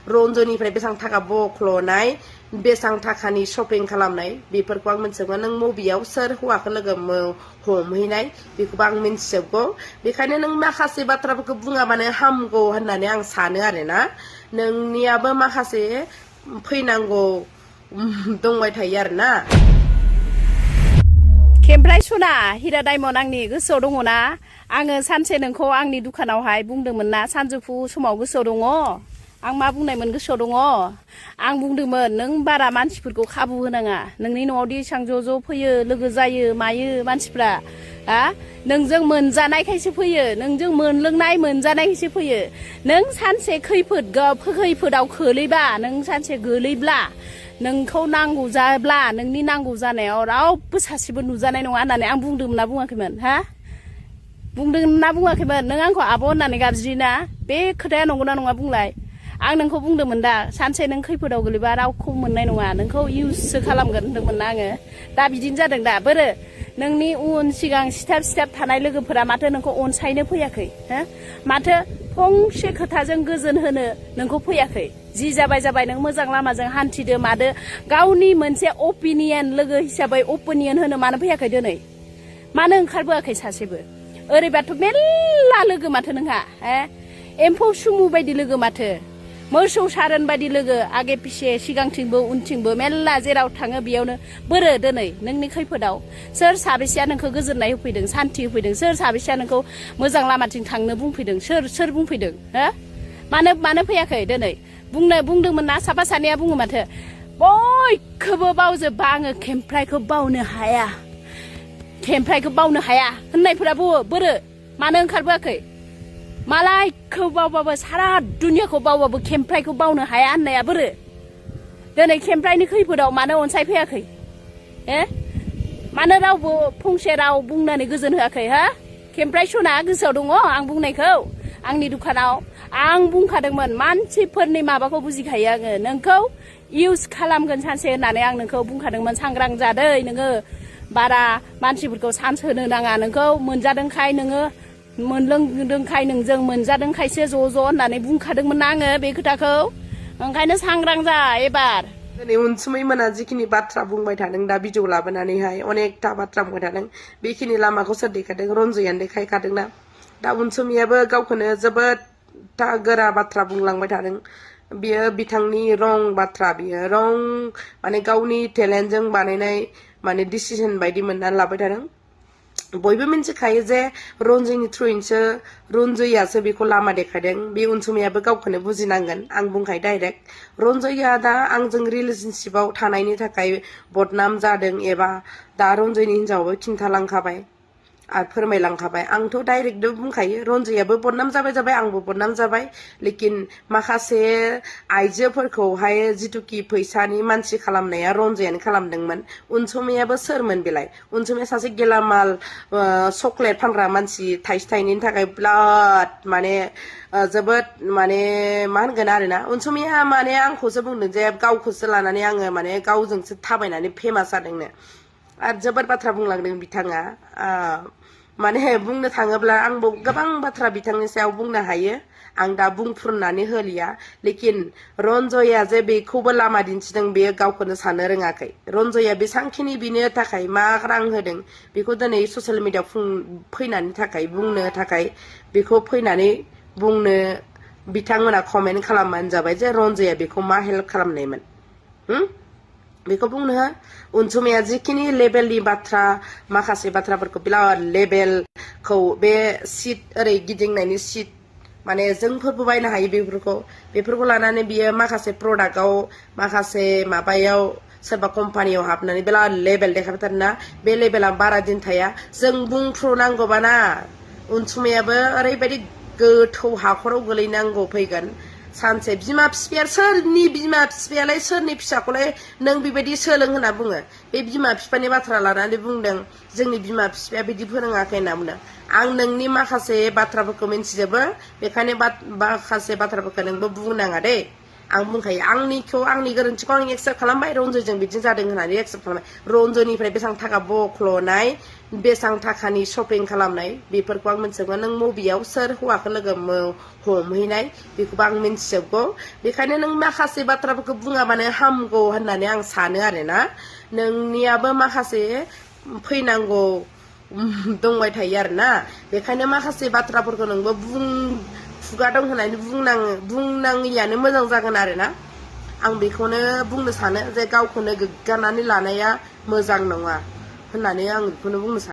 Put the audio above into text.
रन्जनिफ्राय बेसेबां थाखा बख्ल'नाय बेसेबां थाखानि शपिं खालामनाय बेफोरखौ आं मिथिगौ नों मबेयाव सोर हौवाखौ लोगो हमहैनाय बेखौबो आं मिथिजोबगौ बेखायनो नों माखासे बाथ्राफोरखौ बुङाबानो हामगौ होननानै आं सानो आरोना नोंनियाबो माखासे फैनांगौ दंबाय थायो आरोना खेमफ्राय सना हिरा डायमन्ड आंनि गोसोआव दङ ना आङो सानसे नोंखौ आंनि दुखानावहाय बुंदोंमोन ना सानजौफु समाव गोसोआव दङ आं मा बुंनायमोन गोसोआव दङ आं बुंदोंमोन नों बारा मानसिफोरखौ खाबु होनाङा नोंनि न'आवदि एसां ज' फैयो लोगो जायो मायो मानसिफ्रा हा नोंजों मोनजानायखायसो फैयो नोंजों मोनलोंनाय मोनजानायखायसो फैयो नों सानसे खैफोदाव खोलैबा नों सानसे गोलैब्ला नोंखौ नांगौ जाब्ला नोंनि नांगौ जानायाव रावबो सासेबो नुजानाय नङा होननानै आं बुंदोंमोन ना बुङाखैमोन हा बुंदों ना बुङाखैमोन नों आंखौ आब' होननानै गाबज्रियोना बे खोथाया नंगौना नङा बुंलाय आं नोंखौ बुंदोंमोन दा सानसे नों खैफोदाव गोलैबा रावखौ मोननाय नङा नोंखौ इउससो खालामगोन होनदोंमोन ना आङो दा बिदिनो जादों दा बोरो नोंनि उन सिगां सिथाब थानाय लोगोफोरा माथो नोंखौ अनसायनो फैयाखै हो माथो फंसे खोथाजों गोजोन होनो नोंखौ फैयाखै जि जाबाय नों मोजां लामाजों हान्थिदो मादो गावनि मोनसे अपिनियन लोगो हिसाबै अपिनियन होनो मानो फैयाखै दिनै मानो ओंखारबोआखै सासेबो ओरैबाथ' मेल्ला लोगो माथो नोंहा एम्फौ सुमु बायदि लोगो माथो मोसौ सारोन बायदि लोगो आगे पिछे सिगांथिंबो उनथिंबो मेल्ला जेराव थाङो बेयावनो बोरो दिनै नोंनि खैफोदाव सोर साबेसेया नोंखौ गोजोननाय होफैदों सान्थि होफैदों सोर साबेसेया नोंखौ मोजां लामाथिं थांनो बुंफैदों सोर बुंफैदों हो मानो फैयाखै दिनै बुंदोंमोन ना साफा सानैया बुङो माथो बयखौबो बावजोबबा आङो खेमफ्रायखौ बावनो हाया होननायफोरा बोरो मानो ओंखारबोआखै मालायखौ बावबाबो सारा दुनियाखौ बावबाबो खेमफ्रायखौ बावनो हाया होननाया बोरो दिनै खेमफ्रायनि खैफोदाव मानो अनसायफैयाखै मानो रावबो फंसे राव बुंनानै गोजोन होआखै हा खेमफ्राय सना गोसोआव दङ आं बुंनायखौ आंनि दुखानाव आं बुंखादोंमोन मानसिफोरनि माबाखौ बुजिखायो आङो नोंखौ इउज खालामगोन सानसे होननानै आं नोंखौ बुंखादोंमोन सांग्रां जादै नोङो बारा मानसिफोरखौ सान्स होनो नाङा नोंखौ मोनजादोंखाय नोङो मोनलोंदोंखाय नोंजों मोनजादोंखायसो ज' होननानै बुंखादोंमोन ना आङो बे खोथाखौ ओंखायनो सांग्रां जा एबार दिनै उनसुमै मोना जिखिनि बाथ्रा बुंबाय थादों दा भिडिअ लाबोनानैहाय अनेकथा बाथ्रा बुंबाय थादों बेखिनि लामाखौ सोर देखायदों रन्जयानो देखायखादोंना दा उनसुमैयाबो गावखौनो जोबोद गोरा बाथ्रा बुंलांबाय थादों बियो बिथांनि रं बाथ्रा बियो रं माने गावनि टेलेन्टजों बानायनाय माने डिसिजन बायदि मोननानै लाबाय थादों बयबो मिन्थिखायो जे रन्जयनि थ्रुयैसो रन्जयासो बेखौ लामा देखायदों बे उनसुमैयाबो गावखौनो बुजिनांगोन आं बुंखायो डाइरेक्ट रन्जया दा आंजों रिलेशनशिपआव थानायनि थाखाय बदनाम जादों एबा दा रन्जयनि हिनजावाबो खिन्थालांखाबाय आरो फोरमायलांखाबाय आंथ' डाइरेक्ट बुंखायो रन्जयाबो बदनाम जाबाय आंबो बदनाम जाबाय लेकिन माखासे आइजोफोरखौहाय जिथुखि फैसानि मानसि खालामनाया रन्जयानो खालामदोंमोन उनसुमैयाबो सोरमोन बेलाय उनसुमैया सासे गेलामाल चक्लेट फानग्रा मानसि थाइसे थाइनैनि थाखाय बिराद माने जोबोद माने मा होनगोन आरोना उनसुमैया माने आंखौसो बुंदों जे गावखौसो लानानै आङो माने गावजोंसो थाबायनानै फेमास जादोंनो आरो जोबोद बाथ्रा बुंलांदों बिथाङा माने बुंनो थाङोब्ला आंबो गोबां बाथ्रा बिथांनि सायाव बुंनो हायो आं दा बुंफ्रुनानै होलिया लेकिन रन्जया जे बेखौबो लामा दिन्थिदों बेयो गावखौनो साननो रोङाखै रन्जया बेसांखिनि बिनो थाखाय मा रां होदों बेखौ दिनै ससियेल मिडियायाव फैनायनि थाखाय बुंनो थाखाय बेखौ फैनानै बुंनो बिथांमोना कमेन्ट खालामबानो जाबाय जे रन्जया बेखौ मा हेल्प खालामनायमोन बेखौ बुंनो उनसुमैया जिखिनि लेभेलनि बाथ्रा माखासे बाथ्राफोरखौ बिराद लेभेलखौ बे सिट ओरै गिदिंनायनि सिट माने जोंफोरबो बायनो हायो बेफोरखौ लानानै बियो माखासे प्रडाक्टआव माखासे माबायाव सोरबा कम्पानियाव हाबनानै बिराद लेभेल देखायबाय बे लेभेला बारा दिन थाया जों बुंफ्रुनांगौबाना उनसुमैयाबो ओरैबायदि गोथौ हाखराव गोलैनांगौ फैगोन सानसे बिमा बिफाया सोरनि बिमा बिफायालाय सोरनि फिसाखौलाय नों बेबायदि सोलों होनना बुङो बे बिमा बिफानि बाथ्रा लानानै बुंदों जोंनि बिमा बिफाया बिदि फोरोङाखै होनना बुंदों आं नोंनि माखासे बाथ्राफोरखौ मिन्थिजोबो बेखायनो माखासे बाथ्राफोरखौ नोंबो बुंनाङा दे आं बुंखायो आंनि गोरोन्थिखौ आं एक्सेप्ट खालामबाय रन्जयजों बिदि जादों होननानै एक्सेप्ट खालामबाय रन्जयनिफ्राय बेसेबां थाखा बख्ल'नाय बेसेबां थाखानि शपिं खालामनाय बेफोरखौ आं मिथिजोबगौ नों मबेयाव सोर हौवाखौ लोगो हमहैनाय बेखौबो आं मिथिजोबगौ बेखायनो नों माखासे बाथ्राफोरखौ बुङाबानो हामगौ होननानै आं सानो आरोना नोंनियाबो माखासे फैनांगौ दंबाय थायो आरोना बेखायनो माखासे बाथ्राफोरखौ नोंबो खुगा दं होननानै बुंनाङैयानो मोजां जागोन आरोना आं बेखौनो बुंनो सानो जे गावखौनो गोग्गानानै लानाया मोजां नङा होननानै आं बेखौनो बुंनो सानो